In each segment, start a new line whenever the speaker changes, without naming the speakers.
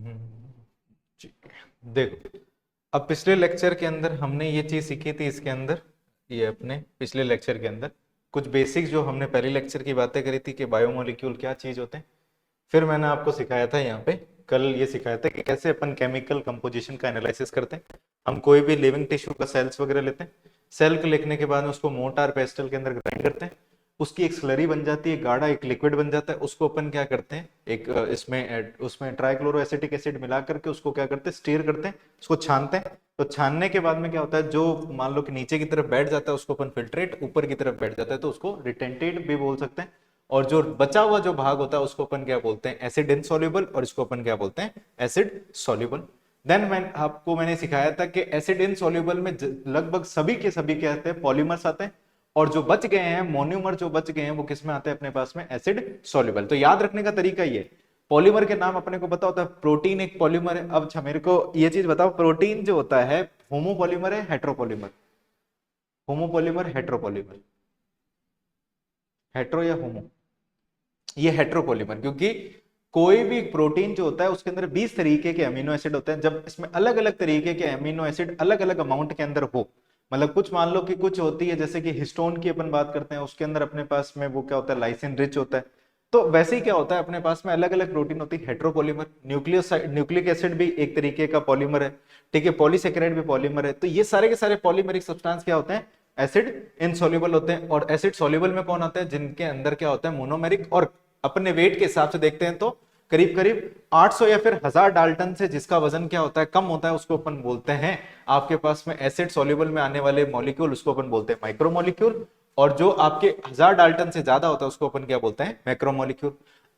ठीक है, देखो अब पिछले लेक्चर के अंदर हमने ये चीज सीखी थी इसके अंदर, ये अपने पिछले लेक्चर के अंदर कुछ बेसिक्स जो हमने पहले लेक्चर की बातें करी थी कि बायोमोलिक्यूल क्या चीज होते हैं। फिर मैंने आपको सिखाया था यहाँ पे, कल ये सिखाया था कि कैसे अपन केमिकल कंपोजिशन का एनालिसिस करते हैं। हम कोई भी लिविंग टिश्यू का सेल्स वगैरह लेते हैं, सेल को लिखने के बाद में उसको मोर्टार पेस्टल के अंदर ग्राइंड करते हैं, उसकी एक स्लरी बन जाती है, गाढ़ा एक लिक्विड बन जाता है। उसको अपन क्या करते हैं, एक उसमें ट्राइक्लोरोएसिटिक एसिड मिला करके उसको क्या करते हैं, स्टीर करते हैं, उसको छानते हैं। तो छानने के बाद में क्या होता है, जो मान लो कि नीचे की तरफ बैठ जाता है उसको अपन फिल्ट्रेट, ऊपर की तरफ बैठ जाता है तो उसको रिटेंटेड भी बोल सकते हैं। और जो बचा हुआ जो भाग होता है उसको अपन क्या बोलते हैं, एसिड इनसॉल्युबल, और इसको अपन क्या बोलते हैं, एसिड सॉल्युबल। देन मैंने सिखाया था कि एसिड इनसॉल्युबल में लगभग सभी के सभी क्या आते हैं, पॉलीमर्स आते हैं। और जो बच गए हैं मोन्यूमर, जो बच गए हैं वो किस में आते हैं अपने पास में, एसिड सॉल्युबल। तो याद रखने का तरीका ये, पॉलीमर के नाम अपने को पता होता है, प्रोटीन एक पॉलीमर है। अब अच्छा मेरे को ये चीज बताओ, प्रोटीन जो होता है होमोपॉलीमर है हेट्रोपॉलीमर? Homopolymer heteropolymer? हेट्रो या होमो? ये हेट्रोपॉलीमर, क्योंकि कोई भी प्रोटीन जो होता है उसके अंदर 20 तरीके के अमीनो एसिड होते हैं। जब इसमें अलग अलग तरीके के अमीनो एसिड अलग अलग अमाउंट के अंदर हो, मतलब कुछ मान लो कि कुछ होती है जैसे कि हिस्टोन की अपन बात करते हैं, उसके अंदर अपने पास में वो क्या होता है, लाइसिन रिच होता है। तो वैसे ही क्या होता है, अपने पास में अलग अलग प्रोटीन होती है हेट्रोपॉलीमर। न्यूक्लिक एसिड भी एक तरीके का पॉलीमर है, ठीक है, पॉलीसेकेराइड भी पॉलीमर है। तो ये सारे के सारे पॉलीमरिक सब्सटेंस क्या होते हैं, एसिड इनसॉल्युबल होते हैं। और एसिड सॉल्युबल में कौन आता है, जिनके अंदर क्या होता है, मोनोमेरिक। और अपने वेट के हिसाब से देखते हैं तो करीब करीब 800 या फिर 1000 डाल्टन से जिसका वजन क्या होता है, कम होता है, उसको अपन बोलते हैं आपके पास में एसिड सॉल्युबल में आने वाले मॉलिक्यूल, उसको अपन बोलते हैं माइक्रोमोलिक्यूल। और जो आपके 1000 डाल्टन से ज्यादा होता है उसको अपन क्या बोलते हैं, मैक्रोमोलिक्यूल।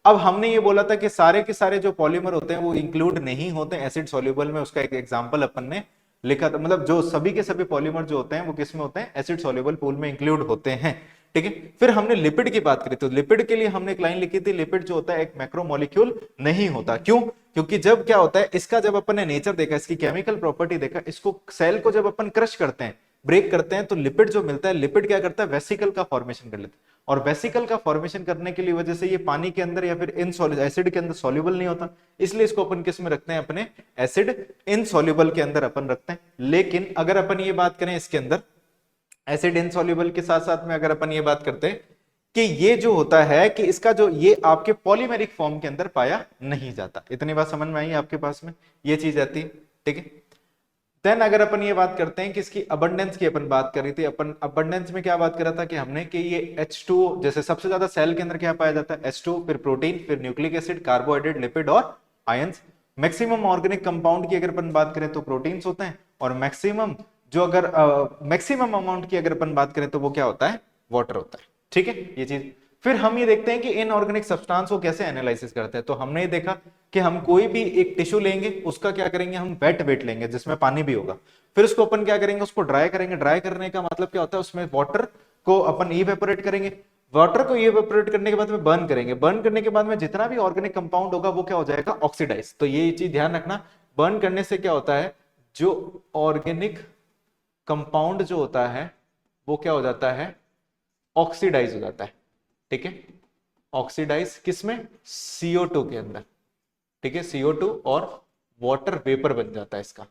अब हमने ये बोला था कि सारे के सारे जो पॉलीमर होते हैं वो इंक्लूड नहीं होते एसिड सॉल्युबल में। उसका एक एग्जांपल अपन ने लिखा था, मतलब जो सभी के सभी पॉलीमर जो होते हैं वो किस में होते हैं, एसिड सॉल्युबल पूल में इंक्लूड होते हैं, ठीक है। फिर हमने लिपिड की बात करी, तो लिपिड के लिए हमने एक लाइन लिखी थी, लिपिड जो होता है एक मैक्रोमोलिक्यूल नहीं होता। क्यों? क्योंकि जब क्या होता है इसका, जब अपन ने नेचर देखा, इसकी केमिकल प्रॉपर्टी देखा, इसको सेल को जब अपन क्रश करते हैं, ब्रेक करते हैं, तो लिपिड जो मिलता है, लिपिड क्या करता है, वेसिकल का फॉर्मेशन कर लेता है। और वेसिकल का फॉर्मेशन करने की वजह से ये पानी के अंदर या फिर इन एसिड के अंदर सॉल्युबल नहीं होता, इसलिए इसको अपन किस में रखते हैं, अपने एसिड इनसॉल्युबल के अंदर अपन रखते हैं। लेकिन अगर अपन ये बात करें इसके अंदर एसिड इनसॉल्युबल के साथ साथ में, अगर अपन ये बात करते हैं कि ये जो होता है कि इसका जो ये आपके पॉलीमेरिक फॉर्म के अंदर पाया नहीं जाता। इतनी बात समझ में आई आपके पास में, ये चीज आती है, ठीक है। देन अगर अपन ये बात करते हैं कि इसकी अबंडेंस की अपन बात कर रही थी, अपन अबंडेंस में क्या बात कर रहा था कि हमने कि ये H2, जैसे सबसे ज्यादा सेल के अंदर क्या पाया जाता है, H2, फिर प्रोटीन, फिर न्यूक्लिक एसिड, कार्बोहाइड्रेट, लिपिड और आयंस। मैक्सिमम ऑर्गेनिक कंपाउंड की अगर अपन बात करें तो प्रोटीन्स होते हैं, और मैक्सिमम जो अगर मैक्सिमम अमाउंट की अगर अपन बात करें तो वो क्या होता है, वाटर होता है, ठीक है, ये चीज। फिर हम ये देखते हैं कि इनऑर्गेनिक सब्सटेंस को कैसे एनालिसिस करते हैं। तो हमने ये देखा कि हम कोई भी एक टिश्यू लेंगे, उसका क्या करेंगे, हम वेट वेट लेंगे जिसमें पानी भी होगा। फिर उसको अपन क्या करेंगे, उसको ड्राई करेंगे। ड्राई करने का मतलब क्या होता है, उसमें वाटर को अपन इवेपोरेट करेंगे। वाटर को इवेपोरेट करने के बाद में बर्न करेंगे। बर्न करने के बाद में जितना भी ऑर्गेनिक कंपाउंड होगा वो क्या हो जाएगा, ऑक्सीडाइज। तो ये चीज ध्यान रखना, बर्न करने से क्या होता है, जो ऑर्गेनिक कंपाउंड जो होता है वो क्या हो जाता है, ऑक्सीडाइज हो जाता है, ठीक है। ऑक्सीडाइज किसमें, CO2 के अंदर, ठीक है, CO2 और वाटर वेपर बन जाता है इसका,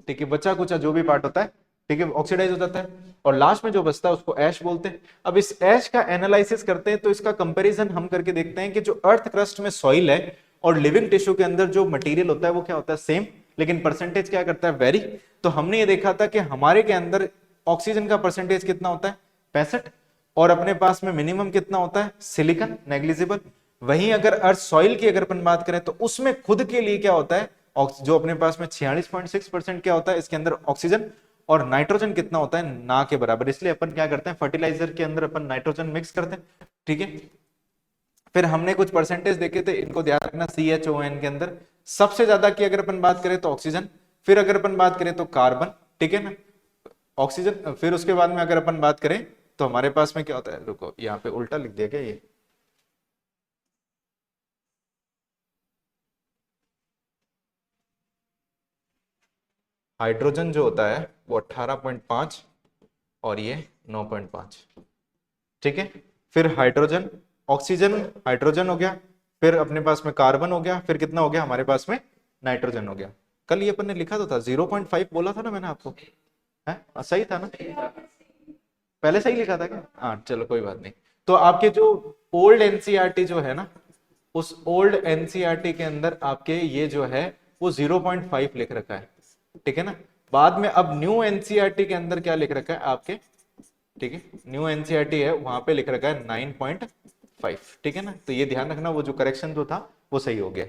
ठीक है। बचा कुचा जो भी पार्ट होता है, ठीक है, ऑक्सीडाइज हो जाता है। और लास्ट में जो बचता है उसको ऐश बोलते हैं। अब इस ऐश का एनालिसिस करते हैं तो इसका कंपैरिजन हम करके देखते हैं कि जो अर्थ क्रस्ट में सॉइल है और लिविंग टिश्यू के अंदर जो मटेरियल होता है वो क्या होता है, सेम, लेकिन परसेंटेज क्या करता है, वेरी। तो हमने ये देखा था कि हमारे के अंदर ऑक्सीजन का परसेंटेज कितना होता है, 65। और अपने पास में मिनिमम कितना होता है, सिलिकॉन, नेग्लिजिबल। वहीं अगर अर्थ सॉइल की अगर अपन बात करें तो उसमें खुद के लिए क्या होता है, जो अपने पास में 46.6% क्या होता है इसके अंदर, ऑक्सीजन। और नाइट्रोजन कितना होता है, ना के बराबर। इसलिए अपन क्या करते हैं, फर्टिलाइजर के अंदर अपन नाइट्रोजन मिक्स करते हैं, ठीक है। फिर हमने कुछ परसेंटेज देखे थे, इनको ध्यान रखना, CHON के अंदर सबसे ज्यादा की अगर अपन बात करें तो ऑक्सीजन, फिर अगर अपन बात करें तो कार्बन, ठीक है ना, ऑक्सीजन। फिर उसके बाद में अगर अपन बात करें तो हमारे पास में क्या होता है, रुको यहाँ पे उल्टा लिख दिया क्या ये, हाइड्रोजन जो होता है वो 18.5 और ये 9.5, ठीक है। फिर हाइड्रोजन, ऑक्सीजन, हाइड्रोजन हो गया, फिर अपने पास में कार्बन हो गया, फिर कितना हो गया हमारे पास में नाइट्रोजन हो गया। कल ये अपन ने लिखा तो था 0.5 बोला था ना मैंने आपको, है सही था ना? पहले सही लिखा था क्या? हाँ चलो कोई बात नहीं। तो आपके जो ओल्ड एनसीईआरटी जो है ना, उस ओल्ड एनसीईआरटी के अंदर आपके ये जो है वो 0.5 लिख रखा है, ठीक है ना। बाद में अब न्यू एनसीईआरटी के अंदर क्या लिख रखा है आपके, ठीक है, न्यू एनसीईआरटी है वहां पे लिख रखा है 9.5, ठीक है ना। तो ये ध्यान रखना, वो जो करेक्शन जो था वो सही हो गया,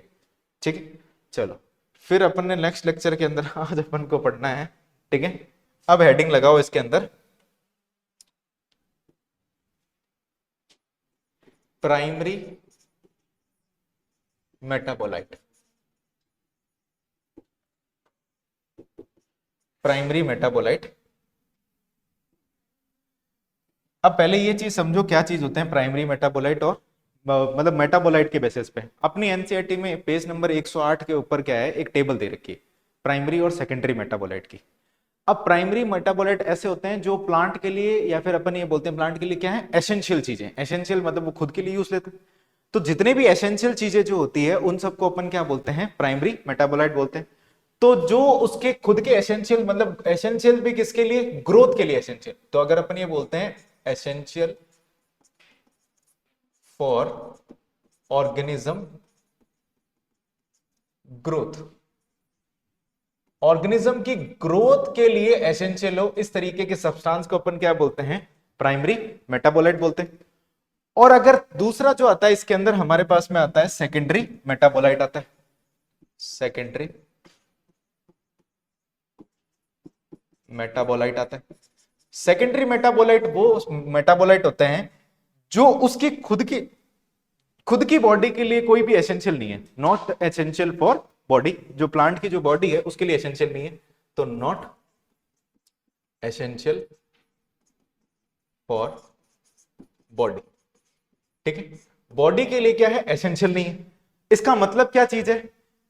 ठीक है। चलो फिर अपन ने नेक्स्ट लेक्चर के अंदर आज अपन को पढ़ना है, ठीक है। अब हेडिंग लगाओ इसके अंदर, प्राइमरी मेटाबोलाइट। Primary metabolite. अब पहले ये चीज समझो क्या चीज होते हैं प्राइमरी मेटाबोलाइट, और मतलब मेटाबोलाइट के बेसिस पे अपनी एनसीईआरटी में पेज नंबर 108 के ऊपर क्या है, एक टेबल दे रखी है प्राइमरी और सेकेंडरी मेटाबोलाइट की। अब प्राइमरी मेटाबोलाइट ऐसे होते हैं जो प्लांट के लिए, या फिर अपन ये बोलते हैं प्लांट के लिए क्या है, एसेंशियल चीजें। एसेंशियल मतलब वो खुद के लिए यूज लेते हैं। तो जितने भी एसेंशियल चीजें जो होती है उन सबको अपन क्या बोलते हैं, प्राइमरी मेटाबोलाइट बोलते हैं। तो जो उसके खुद के एसेंशियल, मतलब एसेंशियल भी किसके लिए, ग्रोथ के लिए एसेंशियल। तो अगर अपन ये बोलते हैं essential for organism growth, organism की ग्रोथ के लिए एसेंशियल हो इस तरीके के सब्सटेंस को अपन क्या बोलते हैं, प्राइमरी मेटाबोलाइट बोलते हैं। और अगर दूसरा जो आता है इसके अंदर हमारे पास में आता है सेकेंडरी मेटाबोलाइट आता है। सेकेंडरी मेटाबोलाइट आता है। सेकेंडरी मेटाबोलाइट वो मेटाबोलाइट होते हैं जो उसकी खुद की बॉडी के लिए कोई भी एसेंशियल नहीं है, नॉट एसेंशियल फॉर बॉडी। जो प्लांट की जो बॉडी है उसके लिए एसेंशियल नहीं है, तो नॉट एसेंशियल फॉर बॉडी, ठीक है। बॉडी के लिए क्या है, एसेंशियल नहीं है। इसका मतलब क्या चीज है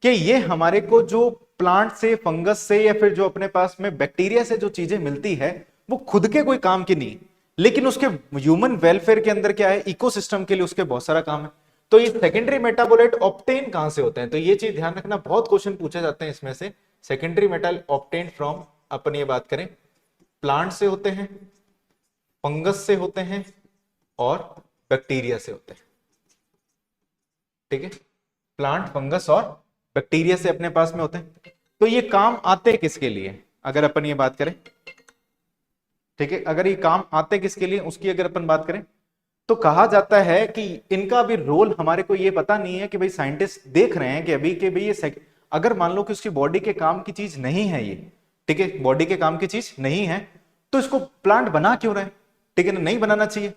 कि ये हमारे को जो प्लांट से, फंगस से, या फिर जो अपने पास में बैक्टीरिया से जो चीजें मिलती है वो खुद के कोई काम की नहीं, लेकिन उसके ह्यूमन वेलफेयर के अंदर क्या है, इकोसिस्टम के लिए उसके बहुत सारा काम है। तो ये सेकेंडरी मेटाबोलाइट ऑब्टेन कहां से होते हैं, तो ये चीज ध्यान रखना, बहुत क्वेश्चन पूछे जाते हैं इसमें से। सेकेंडरी मेटल ऑब्टेन फ्रॉम, अपन ये बात करें, प्लांट से होते हैं, फंगस से होते हैं, और बैक्टीरिया से होते हैं, ठीक है। प्लांट, फंगस और बैक्टीरिया से अपने पास में होते हैं। तो ये काम आते हैं किसके लिए, अगर अपन ये बात करें, ठीक है, अगर ये काम आते हैं किसके लिए उसकी अगर अपन बात करें, तो कहा जाता है कि इनका भी रोल हमारे को ये पता नहीं है कि भाई साइंटिस्ट देख रहे हैं कि अभी के भाई ये अगर मान लो कि उसकी बॉडी के काम की चीज नहीं है ये, ठीक है, बॉडी के काम की चीज नहीं है, तो इसको प्लांट बना क्यों रहे, ठीक है ना, नहीं बनाना चाहिए।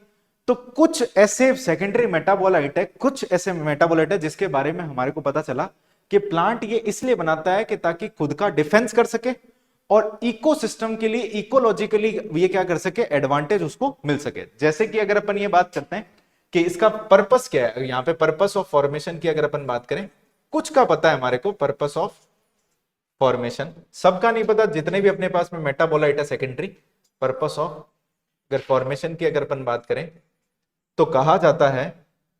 तो कुछ ऐसे सेकेंडरी मेटाबोलाइट है, कुछ ऐसे मेटाबोलाइट है जिसके बारे में हमारे को पता चला कि प्लांट ये इसलिए बनाता है कि ताकि खुद का डिफेंस कर सके, और इकोसिस्टम के लिए, इकोलॉजिकली ये क्या कर सके, एडवांटेज उसको मिल सके। जैसे कि अगर अपन ये बात करते हैं कि इसका पर्पस क्या है, यहां पे पर्पस ऑफ फॉर्मेशन की अगर अपन बात करें, कुछ का पता है हमारे को पर्पस ऑफ फॉर्मेशन, सबका नहीं पता, जितने भी अपने पास में मेटाबोलाइट है सेकेंडरी। पर्पस ऑफ अगर फॉर्मेशन की अगर अपन बात करें, तो कहा जाता है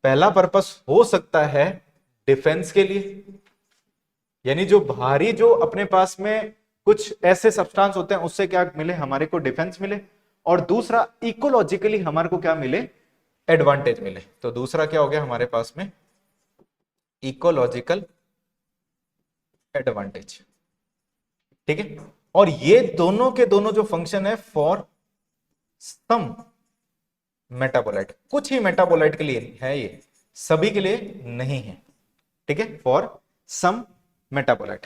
पहला पर्पस हो सकता है डिफेंस के लिए, यानी जो भारी, जो अपने पास में कुछ ऐसे सब्सटेंस होते हैं उससे क्या मिले, हमारे को डिफेंस मिले। और दूसरा इकोलॉजिकली हमारे को क्या मिले, एडवांटेज मिले। तो दूसरा क्या हो गया हमारे पास में, इकोलॉजिकल एडवांटेज, ठीक है। और ये दोनों के दोनों जो फंक्शन है फॉर सम मेटाबोलाइट, कुछ ही मेटाबोलाइट के लिए है ये, सभी के लिए नहीं है, ठीक है, फॉर सम मेटाबोलाइट।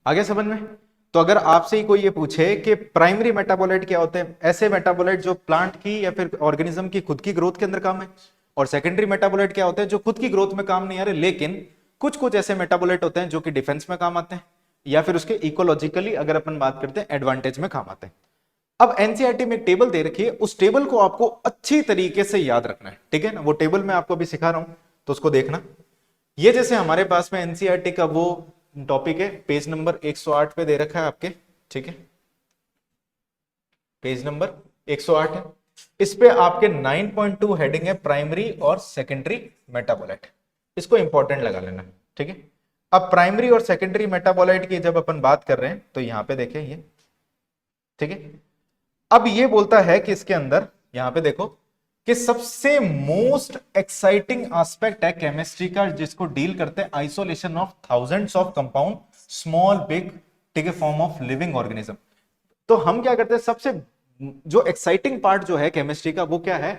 आगे समझ में? तो अगर आपसे ही कोई ये पूछे कि प्राइमरी मेटाबोलाइट क्या होते हैं, ऐसे मेटाबोलाइट जो प्लांट की या फिर ऑर्गेनिज्म की खुद की ग्रोथ के अंदर काम है, और सेकेंडरी मेटाबोलाइट क्या होते हैं जो खुद की ग्रोथ में काम नहीं आ रहे, लेकिन कुछ कुछ ऐसे मेटाबोलाइट होते हैं जो कि डिफेंस में काम आते हैं, या फिर उसके इकोलॉजिकली अगर अपन बात करते हैं एडवांटेज में काम आते हैं। अब एनसीईआरटी में एक टेबल दे रखी है, उस टेबल को आपको अच्छी तरीके से याद रखना है, ठीक है ना। वो टेबल मैं आपको अभी सिखा रहा हूं, तो उसको देखना। ये जैसे हमारे पास में एनसीईआरटी का वो टॉपिक है, पेज नंबर 108 पे दे रखा है आपके, ठीक है। पेज नंबर 108 है। इस पे आपके 9.2 हेडिंग है प्राइमरी और सेकेंडरी मेटाबोलाइट, इसको इंपॉर्टेंट लगा लेना, ठीक है। अब प्राइमरी और सेकेंडरी मेटाबोलाइट की जब अपन बात कर रहे हैं तो यहां पे देखें ये, ठीक है। अब ये बोलता है कि इसके अंदर यहां पे देखो कि सबसे मोस्ट एक्साइटिंग एस्पेक्ट है केमिस्ट्री का जिसको डील करते हैं isolation of thousands of compound small big, ठीक है, फॉर्म ऑफ लिविंग ऑर्गेनिज्म। तो हम क्या करते हैं, सबसे जो एक्साइटिंग पार्ट जो है केमिस्ट्री का वो क्या है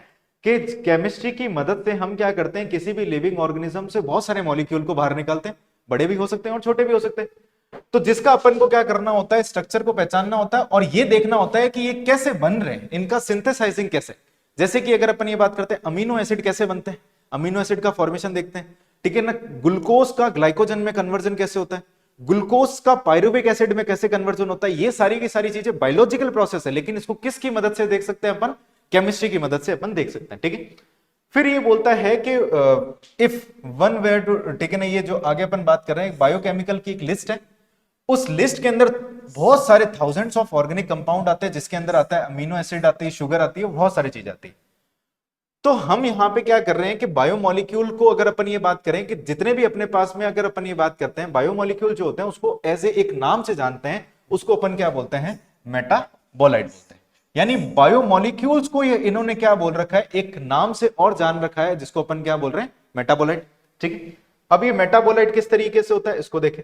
कि केमिस्ट्री की मदद से हम क्या करते हैं, किसी भी लिविंग ऑर्गेनिज्म से बहुत सारे मॉलिक्यूल को बाहर निकालते हैं, बड़े भी हो सकते हैं और छोटे भी हो सकते हैं। तो जिसका अपन को क्या करना होता है, स्ट्रक्चर को पहचानना होता है और ये देखना होता है कि ये कैसे बन रहे हैं, इनका सिंथेसाइजिंग कैसे। जैसे कि अगर अपन ये बात करते हैं अमीनो एसिड कैसे बनते हैं, अमीनो एसिड का फॉर्मेशन देखते हैं, ठीक है ना। ग्लूकोज का ग्लाइकोजन में कन्वर्जन कैसे होता है, ग्लूकोज का पायरुविक एसिड में कैसे कन्वर्जन होता है, ये सारी की सारी चीजें बायोलॉजिकल प्रोसेस है, लेकिन इसको किसकी मदद से देख सकते हैं अपन, केमिस्ट्री की मदद से अपन देख सकते हैं, ठीक है। फिर ये बोलता है कि इफ वन वेयर टू, ठीक है ना, ये जो आगे अपन बात कर रहे हैं बायोकेमिकल की एक लिस्ट है, उस लिस्ट के अंदर बहुत सारे थाउजेंड्स ऑफ ऑर्गेनिक कंपाउंड आते हैं, जिसके अंदर आता है अमीनो एसिड आती है, शुगर आती है, बहुत सारी चीज आती है। तो हम यहां पे क्या कर रहे हैं कि बायोमोलिक्यूल को अगर अपन ये बात करें कि जितने भी अपने पास में अगर अपन ये बात करते हैं बायोमोलिक्यूल जो होते हैं उसको एज ए एक नाम से जानते हैं, उसको अपन क्या बोलते हैं, मेटाबोलाइट बोलते हैं। यानी बायोमोलिक्यूल्स को ये इन्होंने क्या बोल रखा है, एक नाम से और जान रखा है, जिसको अपन क्या बोल रहे हैं, मेटाबोलाइट, ठीक है। अब ये मेटाबोलाइट किस तरीके से होता है इसको देखें,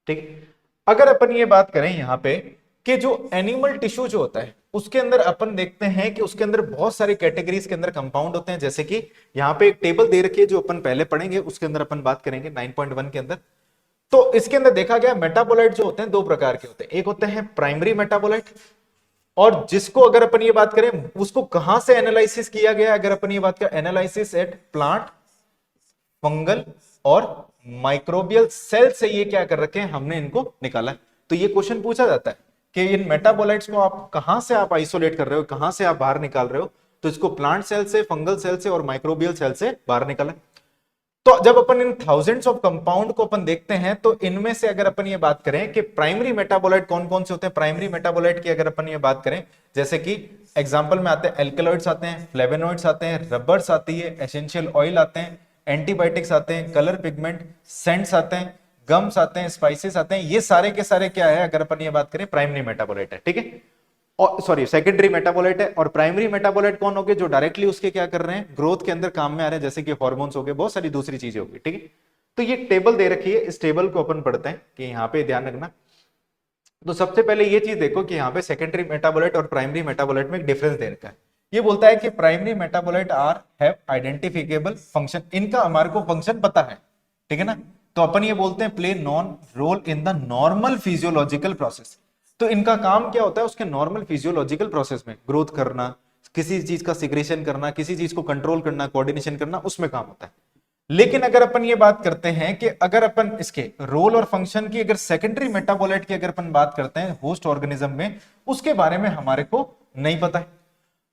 ठीक है। अगर अपन ये बात करें यहां पे कि जो एनिमल टिश्यू जो होता है उसके अंदर अपन देखते हैं कि उसके अंदर बहुत सारी कैटेगरीज के अंदर कंपाउंड होते हैं, जैसे कि यहां पे एक टेबल दे रखी है जो अपन पहले पढ़ेंगे, उसके अंदर अपन बात करेंगे 9.1 के अंदर। तो इसके अंदर देखा गया मेटाबोलाइट जो होते हैं दो प्रकार के होते हैं, एक होते हैं प्राइमरी मेटाबोलाइट, और जिसको अगर अपन ये बात करें उसको कहां से एनालिसिस किया गया, अगर अपन ये बात करें एनालिसिस एट प्लांट, फंगल और माइक्रोबियल सेल से ये क्या कर रखे हैं, हमने इनको निकाला है। तो ये क्वेश्चन पूछा जाता है कि इन मेटाबोलाइट्स को आप कहां से आप आइसोलेट कर रहे हो, कहां से आप बाहर निकाल रहे हो, तो इसको प्लांट सेल से, फंगल सेल से और माइक्रोबियल सेल से बाहर निकाला। तो जब अपन इन थाउजेंड्स ऑफ कंपाउंड को अपन देखते हैं तो इनमें से अगर अपन ये बात करें कि प्राइमरी मेटाबोलाइट कौन कौन से होते हैं, प्राइमरी मेटाबोलाइट की अगर अपन ये बात करें, जैसे कि एग्जांपल में आते हैं एल्कलॉइड्स आते हैं, फ्लेवोनॉइड्स आते हैं, रबर्स आती है, एसेंशियल ऑयल आते हैं, एंटीबायोटिक्स आते हैं, कलर पिगमेंट, सेंट्स आते हैं, गम्स आते हैं, स्पाइसेस आते हैं, ये सारे के सारे क्या है अगर अपन ये बात करें प्राइमरी मेटाबोलाइट है, ठीक है। और सॉरी सेकेंडरी मेटाबोलाइट है। और प्राइमरी मेटाबोलाइट कौन हो गए, जो डायरेक्टली उसके क्या कर रहे हैं, ग्रोथ के अंदर काम में आ रहे हैं, जैसे कि हार्मोन्स हो गए, बहुत सारी दूसरी चीजें होगी, ठीक है। तो ये टेबल दे रखी है, इस टेबल को अपन पढ़ते हैं कि यहाँ पे ध्यान रखना। तो सबसे पहले ये चीज देखो कि यहाँ पे सेकेंडरी मेटाबोलाइट और प्राइमरी मेटाबोलाइट में एक डिफरेंस दे रखा है। ये बोलता है कि primary metabolite are have identifiable function, इनका हमारे को फंक्शन पता है, ठीक है ना। तो अपन ये बोलते हैं play non role in the normal physiological process. तो इनका काम क्या होता है, उसके नॉर्मल फिजियोलॉजिकल प्रोसेस में ग्रोथ करना, किसी चीज का सिक्रेशन करना, किसी चीज को कंट्रोल करना, कोऑर्डिनेशन करना, उसमें काम होता है। लेकिन अगर अपन ये बात करते हैं कि अगर अपन इसके रोल और फंक्शन की, अगर सेकेंडरी मेटाबोलाइट की अगर अपन बात करते हैं होस्ट ऑर्गेनिज्म में, उसके बारे में हमारे को नहीं पता है।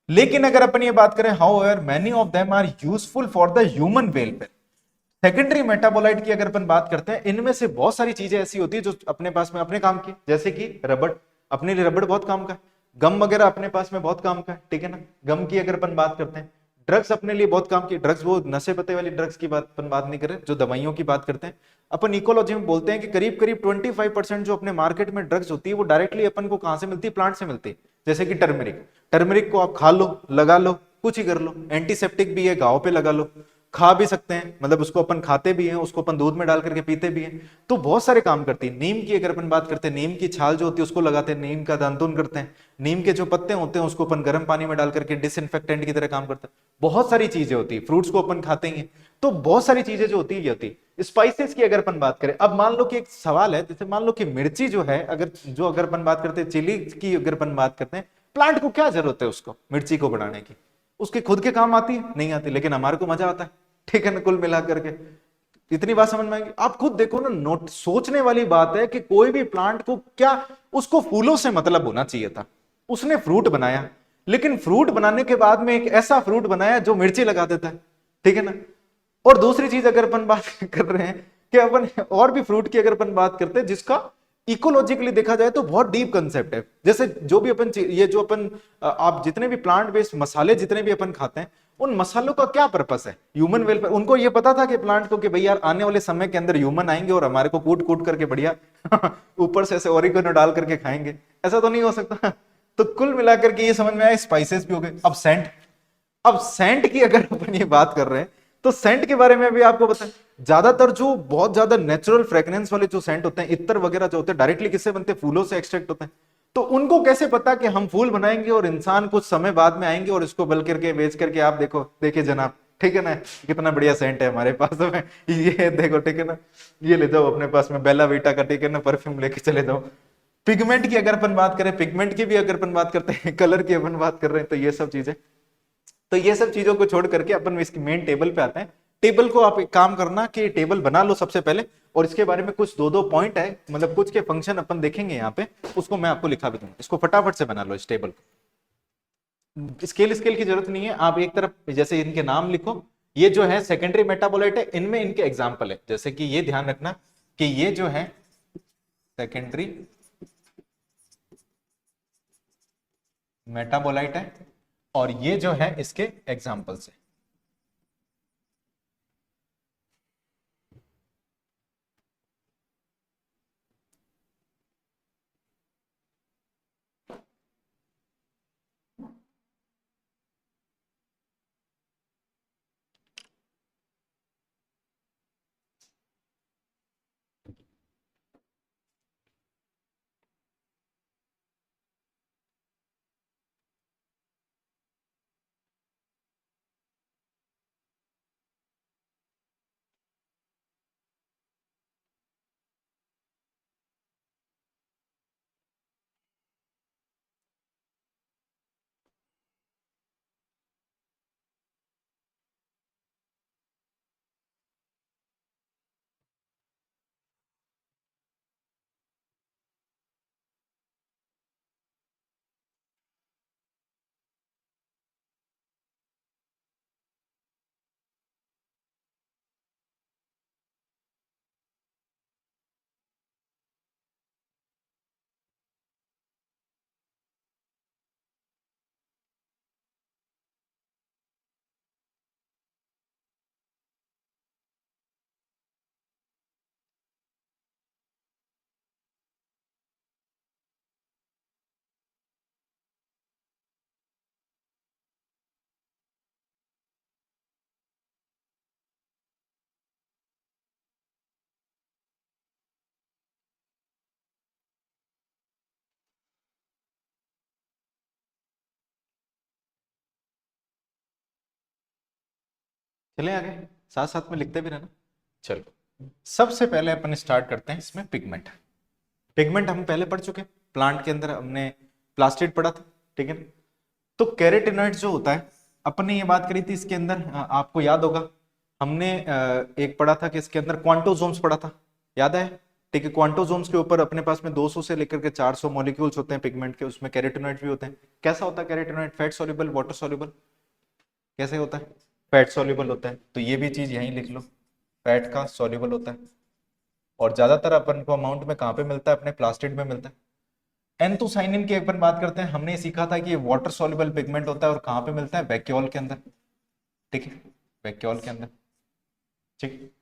लेकिन अगर अपन ये बात करें however many of them are useful for the human welfare, secondary metabolite की अगर अपन बात करते हैं, इनमें से बहुत सारी चीजें ऐसी होती है जो अपने पास में अपने काम की, जैसे कि रबड़, अपने लिए रबड़ बहुत काम का है, गम वगैरह अपने पास में बहुत काम का है, ठीक है ना। गम की अगर अपन बात करते हैं, ड्रग्स अपने लिए बहुत काम की, ड्रग्स वो नशे पत्ते वाली ड्रग्स की बात अपन बात नहीं कर रहे, जो दवाइयों की बात करते हैं। अपन इकोलॉजी में बोलते हैं कि करीब करीब 25% जो अपने मार्केट में ड्रग्स होती है वो डायरेक्टली अपन को कहां से मिलती है, प्लांट से मिलती है। जैसे कि टर्मरिक, टर्मरिक को आप खा लो, लगा लो, कुछ ही कर लो, एंटीसेप्टिक भी है, घाव पे लगा लो, खा भी सकते हैं, मतलब उसको अपन खाते भी हैं, उसको अपन दूध में डाल करके पीते भी हैं, तो बहुत सारे काम करती है। नीम की अगर अपन बात करते हैं, नीम की छाल जो होती है उसको लगाते हैं, नीम का दांतुन करते हैं, नीम के जो पत्ते होते हैं उसको अपन गर्म पानी में डाल करके डिसइंफेक्टेंट की तरह काम करते हैं। बहुत सारी चीजें होती है, फ्रूट्स को अपन खाते हैं, तो बहुत सारी चीजें जो होती है ये होती है। स्पाइसेस की अगर अपन बात करें, अब मान लो कि एक सवाल है, जैसे मान लो कि मिर्ची जो है, अगर अपन बात करते हैं चिली की, अगर अपन बात करते हैं, प्लांट को क्या जरूरत है उसको मिर्ची को बढ़ाने की, उसके खुद के काम आती है नहीं आती, लेकिन हमारे को मजा आता है, ठीक है ना। कुल मिला करके इतनी बात समझ में आएगी। आप खुद देखो ना, नोट सोचने वाली बात है कि कोई भी प्लांट को क्या, उसको फूलों से मतलब होना चाहिए था, उसने फ्रूट बनाया, लेकिन फ्रूट बनाने के बाद में एक ऐसा फ्रूट बनाया जो मिर्ची लगा देता है, ठीक है ना। और दूसरी चीज अगर अपन बात कर रहे हैं कि अपन और भी फ्रूट की अगर अपन बात करते हैं जिसका इकोलॉजिकली देखा जाए तो बहुत डीप कंसेप्ट है। जैसे जो भी अपन ये जो अपन आप जितने भी प्लांट बेस्ड मसाले जितने भी अपन खाते हैं, उन मसालों का क्या पर्पस है? Human welfare. उनको ये पता था कि प्लांट को कि भाई यार आने वाले समय के अंदर ह्यूमन आएंगे और हमारे को कूट कूट करके बढ़िया ऊपर से ऐसे ओरिगेनो डाल करके खाएंगे? ऐसा तो नहीं हो सकता। तो कुल मिलाकर के ये समझ में आया, स्पाइसेस भी हो गए। अब सेंट की अगर अपन ये बात कर रहे हैं, तो सेंट के बारे में भी आपको बताएं, ज्यादातर जो बहुत ज्यादा नेचुरल फ्रेग्रेंस वाले जो सेंट होते हैं, इत्र वगैरह जो होते हैं, डायरेक्टली किससे बनते हैं? फूलों से एक्सट्रैक्ट होते हैं। तो उनको कैसे पता कि हम फूल बनाएंगे और इंसान कुछ समय बाद में आएंगे और इसको बल करके बेच करके, आप देखो, देखिए जनाब, ठीक है ना, कितना बढ़िया सेंट है हमारे पास में, ये देखो, ठीक है ना, ये ले जाओ अपने पास में बेला वीटा का, ठीक है ना, परफ्यूम लेके चले जाओ। पिगमेंट की अगर अपन बात करें, पिगमेंट की भी अगर अपन बात करते हैं, कलर की अपन बात कर रहे हैं, तो ये सब चीजें, तो ये सब चीजों को छोड़ करके अपन इसकी मेन टेबल पे आते हैं। टेबल को आप एक काम करना कि टेबल बना लो सबसे पहले, और इसके बारे में कुछ दो दो पॉइंट है, मतलब कुछ के फंक्शन अपन देखेंगे यहाँ पे, उसको मैं आपको लिखा भी दूंगा। इसको फटाफट से बना लो इस टेबल को। स्केल स्केल की जरूरत नहीं है, आप एक तरफ जैसे इनके नाम लिखो। ये जो है सेकेंडरी मेटाबोलाइट है, इनमें इनके एग्जाम्पल है, जैसे कि ये ध्यान रखना कि ये जो है सेकेंडरी मेटाबोलाइट है, और ये जो है इसके एग्जाम्पल्स है। चले आगे, साथ साथ में लिखते भी रहना। चलो, सबसे पहले अपन स्टार्ट करते हैं इसमें पिगमेंट। पिगमेंट हम पहले पढ़ चुके हैं, प्लांट के अंदर हमने प्लास्टिड पढ़ा था, ठीक है। तो कैरोटीनॉइड जो होता है, अपन ने ये बात करी थी इसके अंदर, आपको याद होगा हमने एक पढ़ा था कि इसके अंदर क्वांटोसोम्स पढ़ा था, याद है? ठीक है, क्वांटोसोम्स के ऊपर अपने पास में 200 से लेकर के 400 मॉलिक्यूल्स होते हैं पिगमेंट के, उसमें कैरोटीनॉइड भी होते हैं। कैसा होता है carotenoid? Fat soluble, water soluble? कैसे होता है? फैट सॉल्युबल होता है, तो ये भी चीज यहीं लिख लो, फैट का सॉल्युबल होता है। और ज्यादातर अपन को अमाउंट में कहाँ पे मिलता है? अपने प्लास्टिड में मिलता है। एंथोसाइनिन की अपन बात करते हैं, हमने सीखा था कि ये वाटर सॉल्युबल पिगमेंट होता है, और कहाँ पे मिलता है? वैक्यूल के अंदर, ठीक है, वैक्यूल के अंदर, ठीक।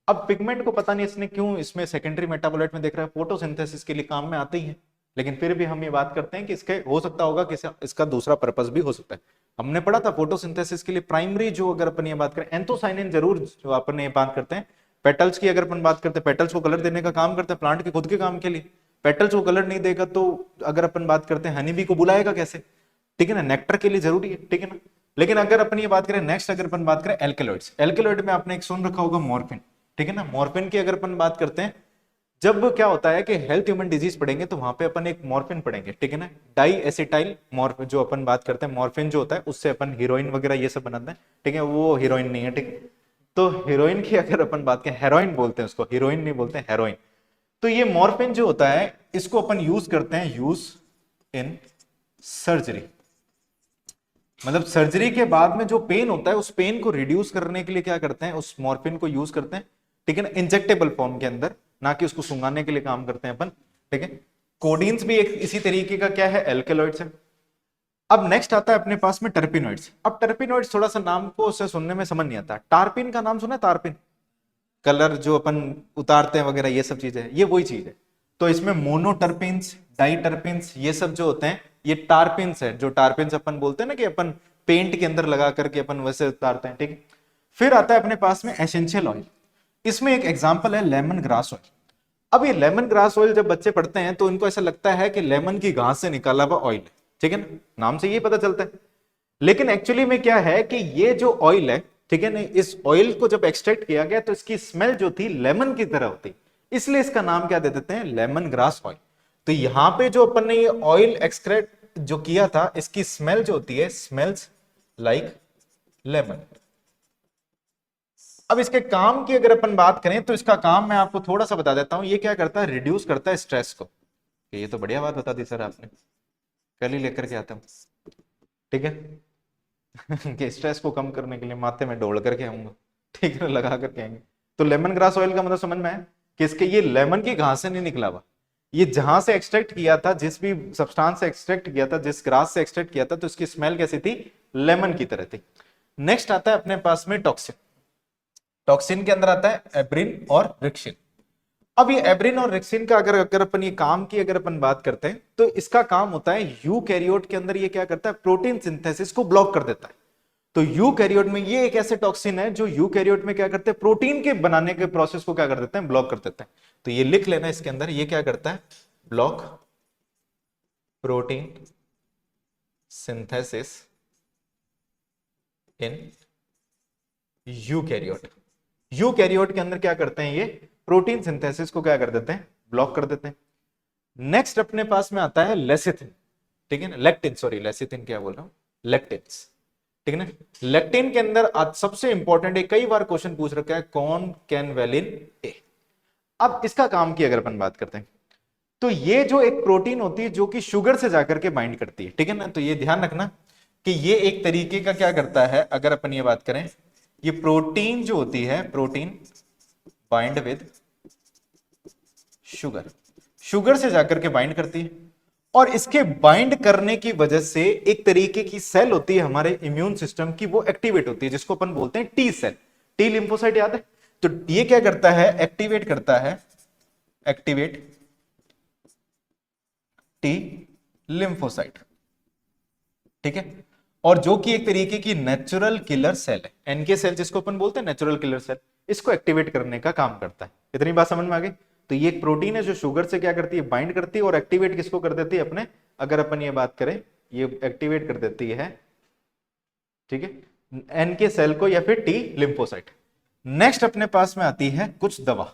अब पिगमेंट को पता नहीं इसने क्यों इसमें सेकेंडरी मेटाबोलाइट में देख रहा है, फोटोसिंथेसिस के लिए काम में आते ही है, लेकिन फिर भी हम ये बात करते हैं कि इसके हो सकता होगा कि इसका दूसरा पर्पस भी हो सकता है। हमने पढ़ा था फोटोसिंथेसिस के लिए प्राइमरी, जो अगर अपन ये बात करें, एंथोसाइनिन जरूर जो अपन ये बात करते हैं। पेटल्स की अगर अपन बात करते हैं, पेटल्स को कलर देने का काम करते हैं प्लांट के खुद के काम के लिए। पेटल्स को कलर नहीं देगा तो अगर अपन बात करते हैं हनी बी को बुलाएगा कैसे? ठीक है ना, नेक्टर के लिए जरूरी है, ठीक है ना। लेकिन अगर अपन ये बात करें नेक्स्ट, अगर अपन बात करें एल्केलॉइड्स, एल्केलॉइड में आपने एक सुन रखा होगा मॉर्फिन, ठीक है ना। मॉर्फिन की अगर अपन बात करते हैं, जब क्या होता है कि हेल्थ ह्यूमन डिजीज पढ़ेंगे तो वहां पे अपन एक मॉर्फिन पढ़ेंगे, ठीक है ना। डाई एसिटाइल मॉर्फिन जो अपन बात करते हैं, मॉर्फिन जो होता है उससे अपन हीरोइन वगैरह ये सब बनाते हैं, ठीक है। वो हीरोइन नहीं है, ठीक है। तो हीरोइन की अगर अपन बात करें, हेरोइन बोलते हैं उसको, हीरोइन नहीं बोलते हैं, हेरोइन। तो ये मॉर्फिन जो होता है, इसको अपन यूज करते हैं, यूज इन सर्जरी। मतलब सर्जरी के बाद में जो पेन होता है, उस पेन को रिड्यूस करने के लिए क्या करते हैं? उस मॉर्फिन को यूज करते हैं, ठीक है ना, इंजेक्टेबल फॉर्म के अंदर, ना कि उसको सुंघाने के लिए काम करते हैं अपन। ठीक है। कोडीन्स भी एक इसी तरीके का क्या है, एल्केलॉइड्स है। अब नेक्स्ट आता है अपने पास में टर्पिनॉइड्स। अब टर्पिनॉइड्स थोड़ा सा नाम को उससे सुनने में समझ नहीं आता। टार्पिन का नाम सुना है? टार्पिन, कलर जो अपन उतारते हैं वगैरह, ये सब चीजें ये वही चीज है। तो इसमें मोनोटर्पिन्स, डाइटर्पिन्स, ये सब जो होते हैं ये टार्पिन्स है। जो टार्पिन्स अपन बोलते हैं ना कि अपन पेंट के अंदर लगा करके अपन वैसे उतारते हैं, ठीक है। फिर आता है अपने पास में एसेंशियल ऑयल। इसमें एक एग्जांपल है लेमन ग्रास ऑयल। अब ये लेमन ग्रास ऑयल जब बच्चे पढ़ते हैं तो इनको ऐसा लगता है कि लेमन की घास से निकाला हुआ ऑयल है, ठीक है ना, नाम से ये पता चलता है। लेकिन एक्चुअली में क्या है कि ये जो ऑयल है, ठीक है ना, इस ऑयल को जब एक्सट्रैक्ट किया गया तो इसकी स्मेल जो थी लेमन की तरह होती, इसलिए इसका नाम क्या दे देते हैं, लेमन ग्रास ऑयल। तो यहां पे जो अपन ने ये ऑयल एक्सट्रैक्ट जो किया था, इसकी स्मेल जो होती है, स्मेल्स लाइक लेमन। अब इसके काम की अगर अपन बात करें तो इसका काम मैं आपको थोड़ा सा बता देता हूं। ये क्या करता है, रिड्यूस करता है स्ट्रेस को। ये तो बढ़िया बात बता दी सर आपने, कल ही लेकर के आता हूं, ठीक है। कि स्ट्रेस को कम करने के लिए माथे में डोल करके आऊंगा, ठीक है, लगा करके आएंगे। तो लेमन ग्रास ऑयल का मतलब समझ में है कि इसके ये लेमन की घास से नहीं निकला हुआ, ये जहां से एक्सट्रैक्ट किया था, जिस भी सब्सटेंस से एक्सट्रैक्ट किया था, जिस ग्रास से एक्सट्रैक्ट किया था, तो इसकी स्मेल कैसी थी, लेमन की तरह थी। नेक्स्ट आता है अपने पास में टॉक्सिन। टॉक्सिन के अंदर आता है एब्रिन और रिक्सिन। अब ये एब्रिन और रिक्सिन का अगर अगर अपन ये काम की अगर अपन बात करते हैं तो इसका काम होता है यूकैरियोट के अंदर ये क्या करता है, प्रोटीन सिंथेसिस को ब्लॉक कर देता है। तो यूकैरियोट में ये एक ऐसे टॉक्सिन है जो यूकैरियोट में क्या करते हैं, प्रोटीन के बनाने के प्रोसेस को क्या कर देते हैं, ब्लॉक कर देते हैं। तो ये लिख लेना इसके अंदर, ये क्या करता है, block protein synthesis in eukaryote. Eukaryote के अंदर क्या करते हैं, ये प्रोटीन सिंथेसिस को क्या कर देते हैं, ब्लॉक कर देते हैं। नेक्स्ट अपने पास में आता है लेसिथिन, ठीक है ना, लेक्टिन, सॉरी लेसिथिन क्या बोल रहा हूं, लेक्टिन्स, ठीक है ना। लेक्टिन के अंदर आज सबसे इंपॉर्टेंट है, कई बार क्वेश्चन पूछ रखा है, कौन कैन वेलिन ए। अब इसका काम की अगर अपन बात करते हैं तो ये जो एक प्रोटीन होती है जो कि शुगर से जाकर के बाइंड करती है, ठीक है ना। तो ये ध्यान रखना कि ये एक तरीके का क्या करता है, अगर अपन ये बात करें, ये प्रोटीन जो होती है, protein bind with sugar, sugar से जाकर के बाइंड करती है। और इसके बाइंड करने की वजह से एक तरीके की सेल होती है हमारे इम्यून सिस्टम की, वो एक्टिवेट होती है, जिसको अपन बोलते हैं टी सेल, टी लिम्फोसाइट, याद है। तो ये क्या करता है, एक्टिवेट करता है, एक्टिवेट टी लिम्फोसाइट, ठीक है। और जो कि एक तरीके की नेचुरल किलर सेल है, एनके सेल जिसको अपन बोलते हैं नेचुरल किलर सेल, इसको एक्टिवेट करने का काम करता है। इतनी बात समझ में आ गई। तो ये एक प्रोटीन है जो शुगर से क्या करती है, बाइंड करती है, और एक्टिवेट किसको कर देती है, अपने, अगर अपन ये बात करें, ये एक्टिवेट कर देती है, ठीक है, एनके सेल को या फिर टी लिम्फोसाइट। नेक्स्ट अपने पास में आती है कुछ दवा।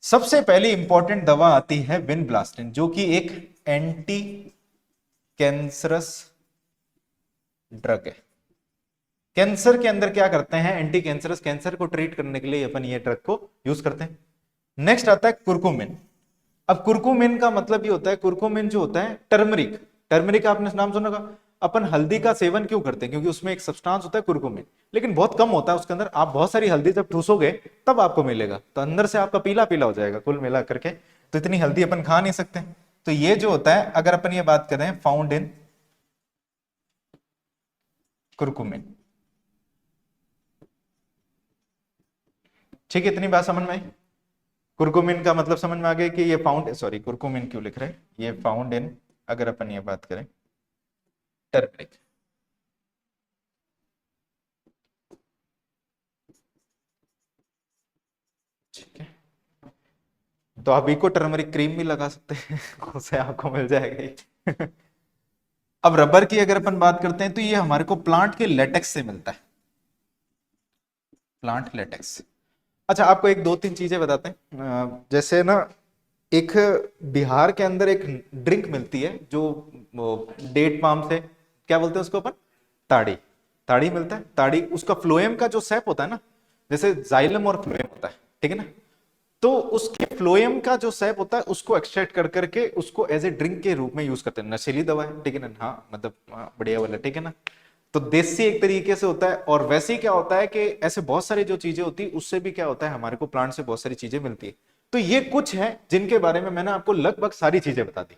सबसे पहली इंपॉर्टेंट दवा आती है विनब्लास्टिन, जो कि एक एंटी कैंसरस ड्रग है। कैंसर के अंदर क्या करते हैं, एंटी कैंसरस, कैंसर को ट्रीट करने के लिए अपन ये ड्रग को यूज करते हैं। नेक्स्ट आता है कुरकुमिन। अब कुरकुमिन का मतलब ये होता है, कुरकुमिन जो होता है टर्मरिक, टर्मरिक आपने नाम सुना होगा। अपन हल्दी का सेवन क्यों करते हैं, क्योंकि उसमें एक सब्सटेंस होता है कुरकुमिन, लेकिन बहुत कम होता है उसके अंदर। आप बहुत सारी हल्दी जब ठूसोगे तब आपको मिलेगा, तो अंदर से आपका पीला पीला हो जाएगा कुल मिला करके। तो इतनी हल्दी अपन खा नहीं सकते। तो ये जो होता है, अगर अपन ये बात करें, फाउंड इन कुरकुमिन, ठीक है। इतनी बात समझ में आई। कुरकुमिन का मतलब समझ में आ गया कि ये फाउंड, सॉरी कुरकुमिन क्यों लिख रहे हैं, ये फाउंड इन, अगर अपन ये बात करें, टर्मरिक, ठीक है। तो आप इको टर्मरिक क्रीम भी लगा सकते हैं उससे आपको मिल जाएगा अब रबर की अगर अपन बात करते हैं तो ये हमारे को प्लांट के लेटेक्स से मिलता है, प्लांट लेटेक्स। अच्छा, आपको एक दो तीन चीजें बताते हैं। जैसे ना, एक बिहार के अंदर एक ड्रिंक मिलती है जो डेट पाम से, क्या बोलते हैं उसको अपन, ताड़ी, ताड़ी मिलता है। ताड़ी, उसका फ्लोएम का जो सैप होता है ना, जैसे जाइलम और फ्लोएम होता है, ठीक है ना। तो उसके फ्लोएम का जो सैप होता है उसको एक्सट्रैक्ट कर करके उसको एज ए ड्रिंक के रूप में यूज करते हैं। नशीली दवा है, ठीक है ना, हाँ मतलब बढ़िया वाला, ठीक है ना। तो देसी एक तरीके से होता है। और वैसे ही क्या होता है कि ऐसे बहुत सारी जो चीजें होती है उससे भी क्या होता है, हमारे को प्लांट से बहुत सारी चीजें मिलती है। तो ये कुछ है जिनके बारे में मैंने आपको लगभग सारी चीजें बता दी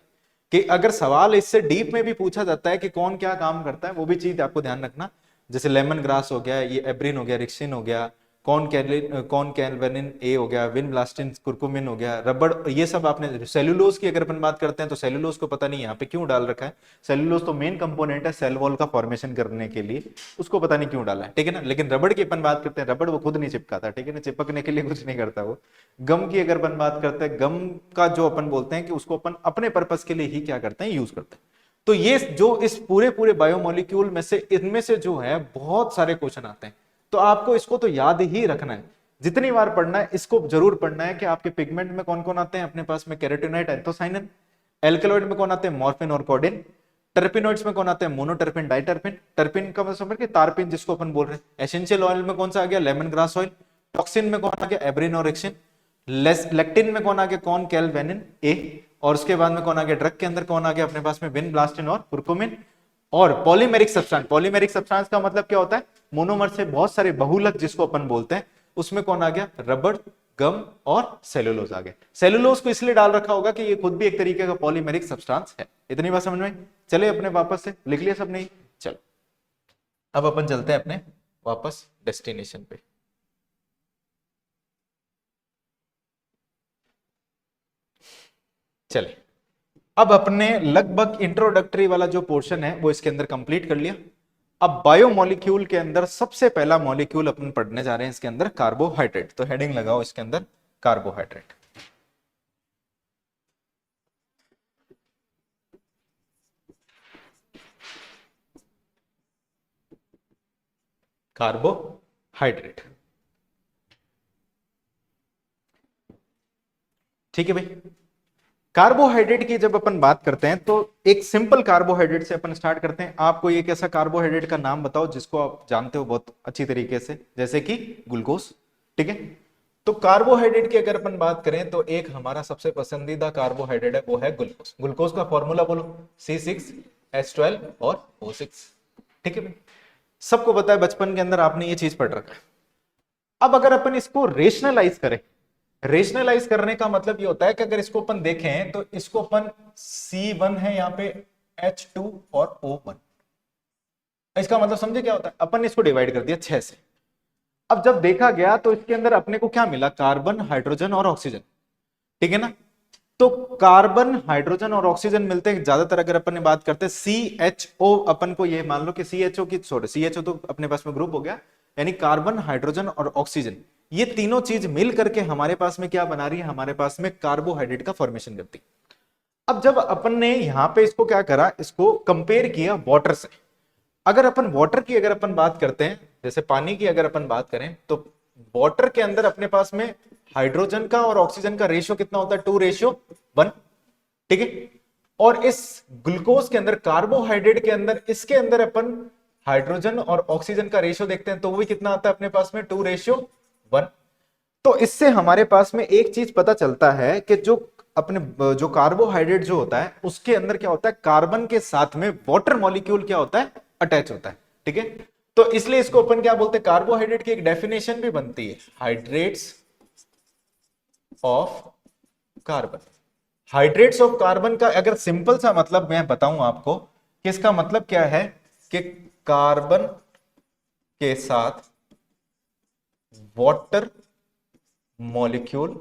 कि अगर सवाल इससे डीप में भी पूछा जाता है कि कौन क्या काम करता है, वो भी चीज आपको ध्यान रखना। जैसे लेमन ग्रास हो गया, ये एब्रिन हो गया, रिक्सिन हो गया, कौन कैलवेनिन ए हो गया, विन ब्लास्टिन कुर्कुमिन हो गया, रबड़, ये सब आपने। सेलुलोज की अगर अपन बात करते हैं तो सेलुलोज को पता नहीं यहाँ पे क्यों डाल रखा है, सेलुलोज तो मेन कंपोनेंट है सेल वॉल का फॉर्मेशन करने के लिए, उसको पता नहीं क्यों डाला है, ठीक है ना। लेकिन रबड़ की अपन बात करते हैं, रबड़ वो खुद नहीं चिपकाता, ठीक है ना, चिपकने के लिए कुछ नहीं करता वो। गम की अगर अपन बात करते हैं, गम का जो अपन बोलते हैं कि उसको अपन अपने पर्पस के लिए ही क्या करते हैं, यूज करते हैं। तो ये जो इस पूरे पूरे बायोमोलिक्यूल में से, इनमें से जो है बहुत सारे क्वेश्चन आते हैं, तो आपको इसको तो याद ही रखना है, जितनी बार पढ़ना है इसको जरूर पढ़ना है कि आपके पिगमेंट में कौन कौन आते हैं अपने पास में, कैरोटीनॉइड, एंथोसाइनिन, एल्कलॉइड में कौन आते हैं, मॉर्फिन और कोडिन, टर्पिनॉइड्स में कौन आते हैं, मोनोटर्पिन, डाइटर्पिन, टर्पिन का मतलब समझ के तारपिन जिसको अपन बोल रहे हैं, एसेंशियल ऑयल में कौन सा आ गया, लेमन ग्रास ऑयल, टॉक्सिन में कौन आ गया, एब्रिन और एक्सिन, लेक्टिन में कौन आ गया, कौन कैलवेनिन ए, और उसके बाद में कौन आ गया, ड्रग के अंदर कौन आ गया अपने पास में, विन ब्लास्टिन और कुर्कुमिन, और पॉलीमेरिक सब्सटेंस। पॉलीमेरिक सब्सटेंस का मतलब क्या होता है, मोनोमर से बहुत सारे बहुलक जिसको अपन बोलते हैं, उसमें कौन आ गया, रबड़, गम और सेलुलोज आ गया। सेलुलोज को इसलिए डाल रखा होगा कि ये खुद भी एक तरीके का पॉलीमेरिक सब्सटेंस है। इतनी बात समझ में? चले अपने वापस से लिख लिया सब? नहीं, चलो अब अपन चलते हैं अपने वापस डेस्टिनेशन पे। चले, अब अपने लगभग इंट्रोडक्टरी वाला जो पोर्शन है वो इसके अंदर कंप्लीट कर लिया। अब बायोमोलिक्यूल के अंदर सबसे पहला मॉलिक्यूल अपन पढ़ने जा रहे हैं इसके अंदर, कार्बोहाइड्रेट। तो हेडिंग लगाओ इसके अंदर, कार्बोहाइड्रेट। कार्बोहाइड्रेट, ठीक है भाई। कार्बोहाइड्रेट की जब अपन बात करते हैं तो एक सिंपल कार्बोहाइड्रेट से अपन स्टार्ट करते हैं। आपको एक ऐसा कार्बोहाइड्रेट का नाम बताओ जिसको आप जानते हो बहुत अच्छी तरीके से, जैसे कि ग्लूकोज, ठीक है। तो कार्बोहाइड्रेट की अगर अपन बात करें तो एक हमारा सबसे पसंदीदा कार्बोहाइड्रेट है, वो है ग्लूकोज। ग्लूकोज का फॉर्मूला बोलो, C6H12 और O6, ठीक है भाई। सबको पता है, बचपन के अंदर आपने ये चीज पढ़ रखा है। अब अगर अपन इसको रेशनलाइज करें, रेशनलाइज करने का मतलब ये होता है कि अगर इसको अपन देखें तो इसको अपन C1 है यहाँ पे, H2 और O1, इसका मतलब समझे क्या होता है, अपन इसको डिवाइड कर दिया 6 से। अब जब देखा गया तो इसके अंदर अपने को क्या मिला, कार्बन, हाइड्रोजन और ऑक्सीजन, ठीक है ना। तो कार्बन, हाइड्रोजन और ऑक्सीजन मिलते हैं ज्यादातर। अगर अपन ने बात करते हैं CHO, अपन को ये मान लो कि CHO की, सॉरी CHO तो अपने पास में ग्रुप हो गया, यानी कार्बन, हाइड्रोजन और ऑक्सीजन, ये तीनों चीज मिल करके हमारे पास में क्या बना रही है, हमारे पास में कार्बोहाइड्रेट का फॉर्मेशन करती। अब जब अपन ने यहां पे इसको क्या करा, इसको कंपेयर किया वाटर से। अगर अपन वाटर की अगर अपन बात करते हैं, जैसे पानी की अगर अपन बात करें, तो वाटर के अंदर अपने पास में हाइड्रोजन का और ऑक्सीजन का रेशियो कितना होता है, 2:1, ठीक है। और इस ग्लूकोज के अंदर, कार्बोहाइड्रेट के अंदर, इसके अंदर अपन हाइड्रोजन और ऑक्सीजन का रेशियो देखते हैं तो वो भी कितना आता है अपने पास में, 2:1। तो इससे हमारे पास में एक चीज पता चलता है कि जो अपने जो कार्बोहाइड्रेट जो होता है उसके अंदर क्या होता है, कार्बन के साथ में वाटर मॉलिक्यूल क्या होता है, अटैच होता है, ठीक है। तो इसलिए इसको अपन क्या बोलते हैं, कार्बोहाइड्रेट की एक डेफिनेशन भी बनती है, hydrates of carbon. Hydrates of carbon का अगर सिंपल सा मतलब मैं बताऊं आपको कि इसका मतलब क्या है, कि कार्बन के साथ वाटर मॉलिक्यूल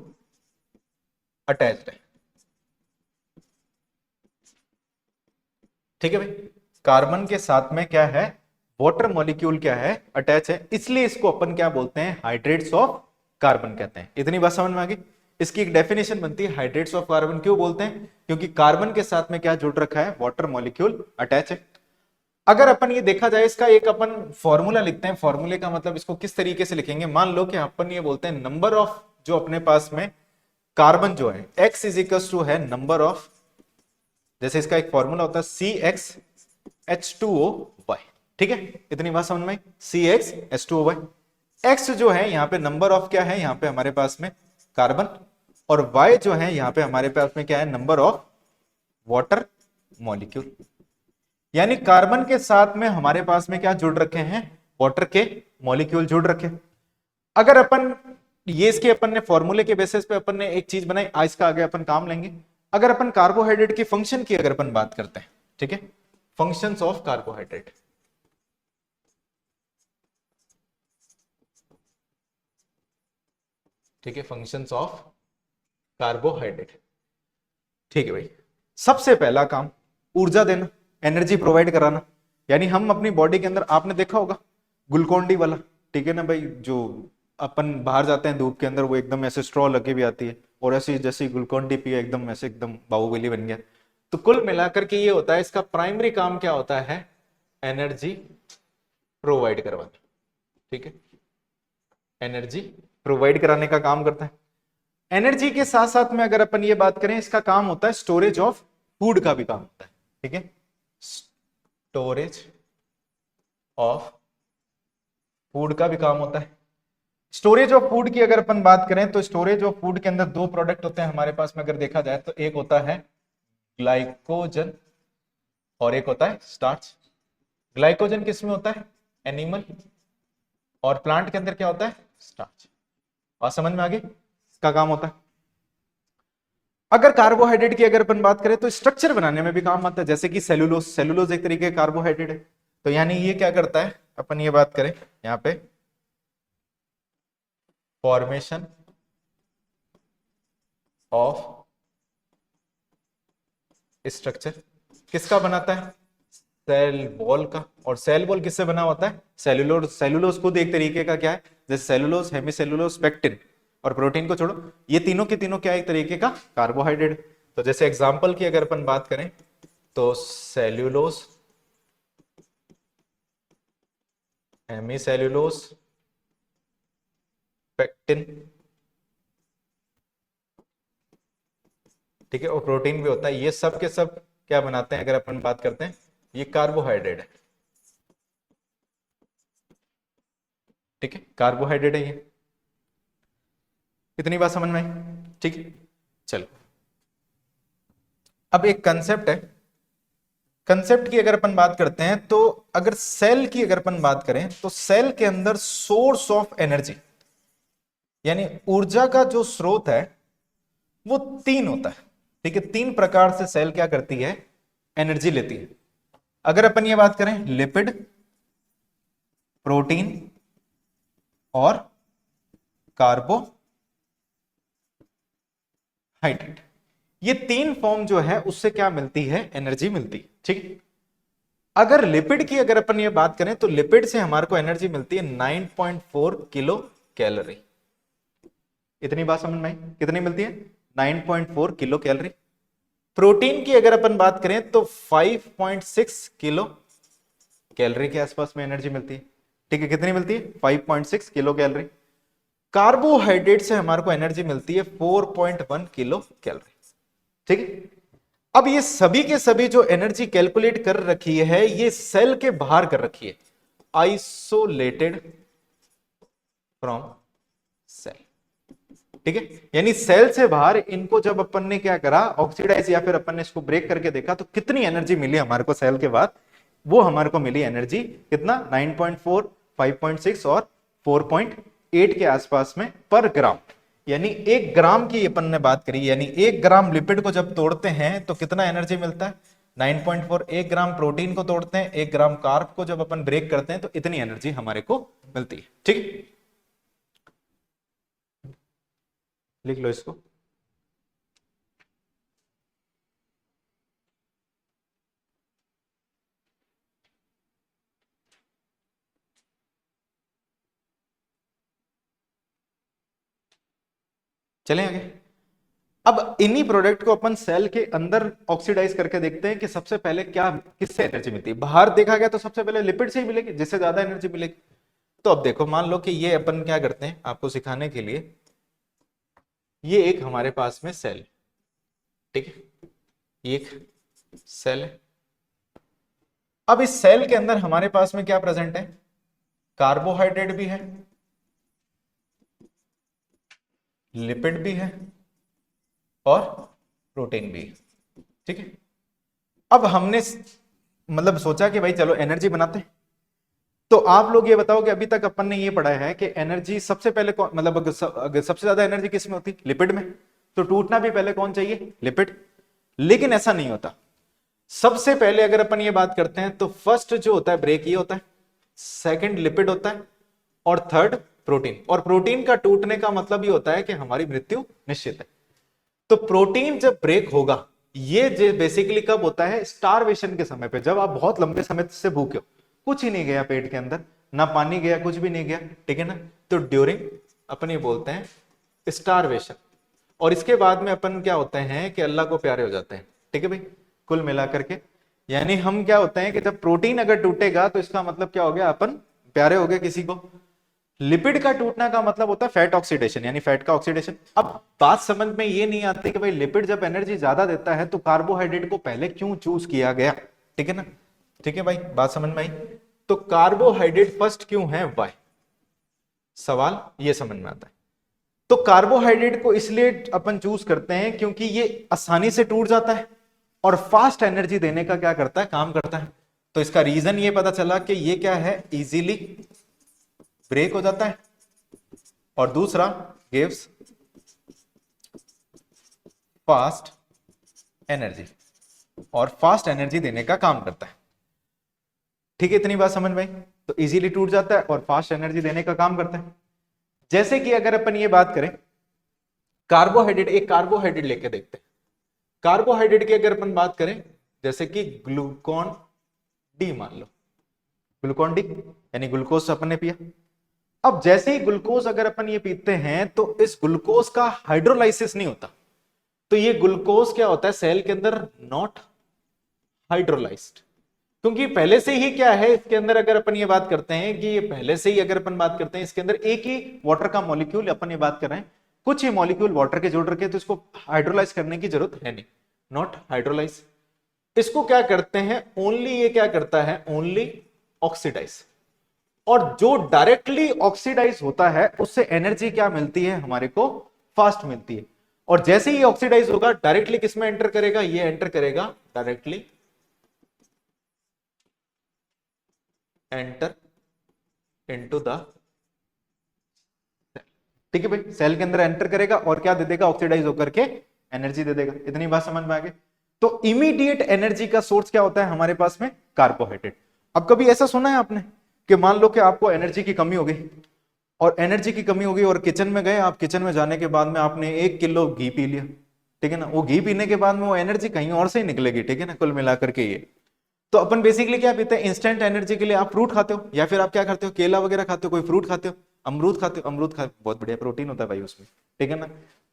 अटैच्ड है, ठीक है भाई। कार्बन के साथ में क्या है, वाटर मॉलिक्यूल क्या है, अटैच है, इसलिए इसको अपन क्या बोलते हैं, हाइड्रेट्स ऑफ कार्बन कहते हैं। इतनी बात समझ में आ गई। इसकी एक डेफिनेशन बनती है, हाइड्रेट्स ऑफ कार्बन क्यों बोलते हैं, क्योंकि कार्बन के साथ में क्या जुड़ रखा है, वाटर मॉलिक्यूल अटैच है। अगर अपन ये देखा जाए, इसका एक अपन फॉर्मूला लिखते हैं। फॉर्मूले का मतलब इसको किस तरीके से लिखेंगे, मान लो कि अपन ये बोलते हैं नंबर ऑफ जो अपने पास में कार्बन जो है, x इज इक्वल टू है नंबर ऑफ, जैसे इसका एक फॉर्मूला होता है CxH2O, ठीक है। इतनी बात समझ में, CxH2O। x जो है यहाँ पे नंबर ऑफ क्या है, यहाँ पे हमारे पास में कार्बन, और y जो है यहाँ पे हमारे पास में क्या है, नंबर ऑफ वाटर मॉलिक्यूल। यानी कार्बन के साथ में हमारे पास में क्या जुड़ रखे हैं, वाटर के मॉलिक्यूल जुड़ रखे। अगर अपन ये इसके अपन ने फॉर्मूले के बेसिस पे अपन ने एक चीज बनाई, आज का आगे अपन काम लेंगे। अगर अपन कार्बोहाइड्रेट के फंक्शन की अगर अपन बात करते हैं, ठीक है, फंक्शंस ऑफ कार्बोहाइड्रेट, ठीक है, फंक्शंस ऑफ कार्बोहाइड्रेट, ठीक है भाई। सबसे पहला काम ऊर्जा देना, एनर्जी प्रोवाइड कराना। यानी हम अपनी बॉडी के अंदर, आपने देखा होगा ग्लूकोन डी वाला, ठीक है ना भाई, जो अपन बाहर जाते हैं धूप के अंदर, वो एकदम ऐसे स्ट्रॉ लगे भी आती है, और ऐसे जैसे ग्लूकोन डी पिए एकदम ऐसे एकदम बाहुबली बन गया। तो कुल मिलाकर के ये होता है, इसका प्राइमरी काम क्या होता है, एनर्जी प्रोवाइड करवाना, ठीक है, एनर्जी प्रोवाइड कराने का काम करता है। एनर्जी के साथ साथ में अगर अपन ये बात करें, इसका काम होता है स्टोरेज ऑफ फूड का भी काम होता है, ठीक है, स्टोरेज ऑफ फूड का भी काम होता है। स्टोरेज ऑफ फूड की अगर अपन बात करें तो स्टोरेज ऑफ फूड के अंदर दो प्रोडक्ट होते हैं हमारे पास में, अगर देखा जाए तो एक होता है ग्लाइकोजन और एक होता है स्टार्च। ग्लाइकोजन किस में होता है, एनिमल, और प्लांट के अंदर क्या होता है, स्टार्च। और समझ में आ गई, इसका काम होता है। अगर कार्बोहाइड्रेट की अगर अपन बात करें तो स्ट्रक्चर बनाने में भी काम आता है, जैसे कि सेलुलोज, सेलुलोज एक तरीके का कार्बोहाइड्रेट है। तो यानी ये क्या करता है, अपन ये बात करें यहां पे, फॉर्मेशन ऑफ स्ट्रक्चर किसका बनाता है, सेल वॉल का। और सेल वॉल किससे बना होता है, सेलुलोज। सेलुलोज खुद एक तरीके का क्या है, जैसे सेलुलोज, हेमिसेलुलोज, पेक्टिन, और प्रोटीन को छोड़ो, ये तीनों के तीनों क्या एक तरीके का कार्बोहाइड्रेट। तो जैसे एग्जांपल की अगर अपन बात करें तो सेल्यूलोज, हेमिसेलुलोज, पेक्टिन, ठीक है, और प्रोटीन भी होता है। ये सब के सब क्या बनाते हैं, अगर अपन बात करते हैं, ये कार्बोहाइड्रेट है, ठीक है, कार्बोहाइड्रेट है ये। इतनी बात समझ में आई, ठीक है। चलो, अब एक कंसेप्ट है, कंसेप्ट की अगर अपन बात करते हैं तो अगर सेल की अगर अपन बात करें तो सेल के अंदर सोर्स ऑफ एनर्जी, यानी ऊर्जा का जो स्रोत है वो तीन होता है, ठीक है। तीन प्रकार से सेल क्या करती है, एनर्जी लेती है। अगर अपन ये बात करें, लिपिड, प्रोटीन और कार्बोहाइड्रेट, ये तीन फॉर्म जो है उससे क्या मिलती है, एनर्जी मिलती है, ठीक है। अगर लिपिड की अगर अपन ये बात करें तो लिपिड से हमारे को एनर्जी मिलती है 9.4 किलो कैलोरी। इतनी बात समझ में आई, कितनी मिलती है, 9.4 किलो कैलोरी। प्रोटीन की अगर अपन बात करें तो 5.6 किलो कैलोरी के आसपास में एनर्जी मिलती है, ठीक है, कितनी मिलती है, 5.6 किलो कैलोरी। कार्बोहाइड्रेट से हमारे को एनर्जी मिलती है 4.1 किलो कैलोरी, ठीक है। अब ये सभी के सभी जो एनर्जी कैलकुलेट कर रखी है, ये सेल के बाहर कर रखी है, आइसोलेटेड फ्रॉम सेल, ठीक है। यानी सेल से बाहर इनको जब अपन ने क्या करा, ऑक्सीडाइज या फिर अपन ने इसको ब्रेक करके देखा, तो कितनी एनर्जी मिली हमारे को सेल के बाद, वो हमारे को मिली एनर्जी कितना, 9.4, 5.6 और 4.8 के आसपास में पर ग्राम। यानी 1 ग्राम की अपन ने बात करी, यानी 1 ग्राम लिपिड को जब तोड़ते हैं तो कितना एनर्जी मिलता है, 9.4। 1 ग्राम प्रोटीन को तोड़ते हैं, 1 ग्राम कार्ब को जब अपन ब्रेक करते हैं तो इतनी एनर्जी हमारे को मिलती है, ठीक। लिख लो इसको। चलें आगे। अब इन्हीं प्रोडक्ट को अपन सेल के अंदर ऑक्सीडाइज करके देखते हैं कि सबसे पहले क्या, किससे एनर्जी मिलती है। बाहर देखा गया तो सबसे पहले लिपिड से ही मिलेगी, जिससे ज्यादा एनर्जी मिलेगी। तो अब देखो, मान लो कि ये अपन क्या करते हैं आपको सिखाने के लिए, ये एक हमारे पास में सेल, ठीक है, एक सेल है। अब इस सेल के अंदर हमारे पास में क्या प्रेजेंट है, कार्बोहाइड्रेट भी है, लिपिड भी है और प्रोटीन भी है, ठीक है। अब हमने मतलब सोचा कि भाई चलो एनर्जी बनाते हैं। तो आप लोग ये बताओ कि अभी तक अपन ने ये पढ़ा है कि एनर्जी सबसे पहले कौन, मतलब अगर सबसे ज्यादा एनर्जी किस में होती है? लिपिड में। तो टूटना भी पहले कौन चाहिए? लिपिड। लेकिन ऐसा नहीं होता। सबसे पहले अगर अपन ये बात करते हैं तो फर्स्ट जो होता है ब्रेक ये होता है, सेकंड लिपिड होता है, और थर्ड प्रोटीन। और प्रोटीन का टूटने का मतलब ये होता है कि हमारी मृत्यु निश्चित है। तो प्रोटीन जब ब्रेक होगा, ये बेसिकली कब होता है? स्टारवेशन के समय पे, जब आप बहुत लंबे समय से भूखे हो, कुछ ही नहीं गया पेट के अंदर, ना पानी गया, कुछ भी नहीं गया, ठीक है ना। तो ड्यूरिंग अपन ये बोलते हैं स्टारवेशन। और इसके बाद में अपन क्या होते हैं कि अल्लाह को प्यारे हो जाते हैं, ठीक है भाई, कुल मिलाकर के। यानी हम क्या होते हैं कि जब प्रोटीन अगर टूटेगा तो इसका मतलब क्या हो गया? अपन प्यारे हो गए किसी को। लिपिड का टूटना का मतलब होता है फैट ऑक्सीडेशन, यानी फैट का ऑक्सीडेशन। अब बात समझ में ये नहीं आती कि भाई लिपिड जब एनर्जी ज्यादा देता है तो कार्बोहाइड्रेट को पहले क्यों चूज किया गया, ठीक है ना। ठीक है भाई, बात समझ में आई। तो कार्बोहाइड्रेट फर्स्ट क्यों है, वाई, सवाल ये समझ में आता है। तो कार्बोहाइड्रेट को इसलिए अपन चूज करते हैं क्योंकि ये आसानी से टूट जाता है और फास्ट एनर्जी देने का क्या करता है? काम करता है। तो इसका रीजन ये पता चला कि ये क्या है? इजीली ब्रेक हो जाता है, और दूसरा गिव्स फास्ट एनर्जी, और फास्ट एनर्जी देने का काम करता है। ठीक है, इतनी बात समझ में आई। तो इजीली टूट जाता है और फास्ट एनर्जी देने का काम करता है। जैसे कि अगर अपन ये बात करें कार्बोहाइड्रेट, एक कार्बोहाइड्रेट लेके देखते हैं। कार्बोहाइड्रेट की अगर अपन बात करें, जैसे कि ग्लूकोन डी मान लो, ग्लूकोन डी यानी ग्लूकोज अपन ने पिया। अब जैसे ही ग्लूकोज अगर अपन ये पीते हैं तो इस ग्लूकोज का हाइड्रोलाइसिस नहीं होता। तो ये ग्लूकोज क्या होता है सेल के अंदर? Not hydrolysed. क्योंकि पहले से ही क्या है इसके अंदर, अगर अपन ये बात करते हैं कि ये पहले से ही अगर अपन बात करते हैं इसके अंदर एक ही वाटर का मॉलिक्यूल अपन ये बात कर रहे हैं, कुछ ही मॉलिक्यूल वाटर के जोड़ रखे, तो इसको हाइड्रोलाइज करने की जरूरत है नहीं, नॉट हाइड्रोलाइज। इसको क्या करते हैं? ओनली ये क्या करता है? Only oxidize. और जो डायरेक्टली ऑक्सीडाइज होता है उससे एनर्जी क्या मिलती है हमारे को? फास्ट मिलती है। और जैसे ही ऑक्सीडाइज होगा डायरेक्टली किस में एंटर करेगा? ये एंटर करेगा डायरेक्टली एंटर इनटू द, ठीक है भाई, सेल के अंदर एंटर करेगा और क्या दे देगा? ऑक्सीडाइज होकर के एनर्जी दे देगा। इतनी बात समझ में आ गई। तो इमीडिएट एनर्जी का सोर्स क्या होता है हमारे पास में? कार्बोहाइड्रेट। अब कभी ऐसा सुना है आपने कि मान लो कि आपको एनर्जी की कमी हो गई, और एनर्जी की कमी हो गई और किचन में गए आप, किचन में जाने के बाद में आपने 1 किलो घी पी लिया, ठीक है ना। वो घी पीने के बाद में वो एनर्जी कहीं और से ही निकलेगी, ठीक है ना, कुल मिलाकर के ये। तो अपन बेसिकली क्या पीते हैं? इंस्टेंट एनर्जी के लिए आप फ्रूट खाते हो, या फिर आप क्या करते हो? केला वगैरह खाते हो, कोई फ्रूट खाते हो, अमरूद खाते हो, अमरूद खा, बहुत बढ़िया प्रोटीन होता है भाई उसमें, ठीक है ना।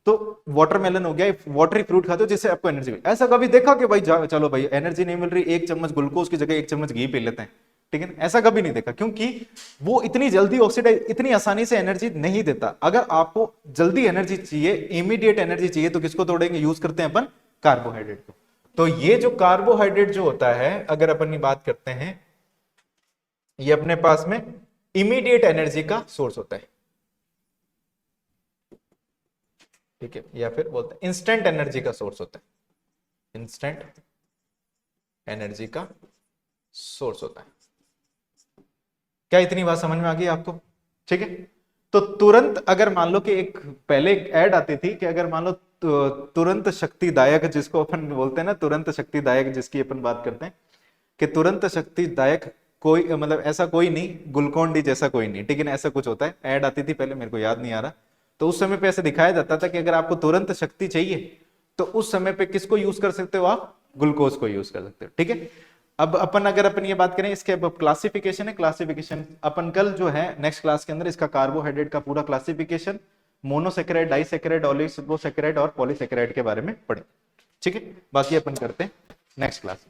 तो वाटरमेलन हो गया, वाटरी फ्रूट खाते हो जिससे आपको एनर्जी मिले। ऐसा कभी देखा कि भाई चलो भाई एनर्जी नहीं मिल रही, 1 चम्मच ग्लूकोज की जगह 1 चम्मच घी पी लेते हैं, ठीक है ना। ऐसा कभी नहीं देखा, क्योंकि वो इतनी जल्दी ऑक्सीडाइज, इतनी आसानी से एनर्जी नहीं देता। अगर आपको जल्दी एनर्जी चाहिए, इमीडिएट एनर्जी चाहिए, तो किसको तोड़ेंगे? यूज करते हैं अपन कार्बोहाइड्रेट को। तो ये जो कार्बोहाइड्रेट जो होता है, अगर अपन की बात करते हैं, ये अपने पास में इमीडिएट एनर्जी का सोर्स होता है, ठीक है, या फिर बोलते हैं इंस्टेंट एनर्जी का सोर्स होता है, इंस्टेंट एनर्जी का सोर्स होता है। क्या इतनी बात समझ में आ गई आपको? ठीक है। तो तुरंत अगर मान लो कि एक पहले एक ऐड आती थी कि अगर मान लो तुरंत शक्तिदायक, जिसको अपन बोलते हैं ना तुरंत शक्तिदायक, जिसकी अपन बात करते हैं कि तुरंत शक्तिदायक कोई, मतलब ऐसा कोई नहीं, ग्लूकोन डी जैसा कोई नहीं, ठीक है ना, ऐसा कुछ होता है। ऐड आती थी पहले, मेरे को याद नहीं आ रहा। तो उस समय पे ऐसे दिखाया जाता था कि अगर आपको तुरंत शक्ति चाहिए तो उस समय पे किसको यूज कर सकते हो आप? ग्लूकोज को यूज कर सकते हो, ठीक है। अब अपन अगर अपन ये बात करें, इसके अब क्लासिफिकेशन है, क्लासिफिकेशन अपन कल जो है नेक्स्ट क्लास के अंदर इसका कार्बोहाइड्रेट का पूरा क्लासिफिकेशन, मोनोसेकेराइड, डाइसेकेराइड, ऑलिगोसेकेराइड और पॉलीसेकेराइड के बारे में पढ़े, ठीक है। बाकी अपन करते हैं नेक्स्ट क्लास।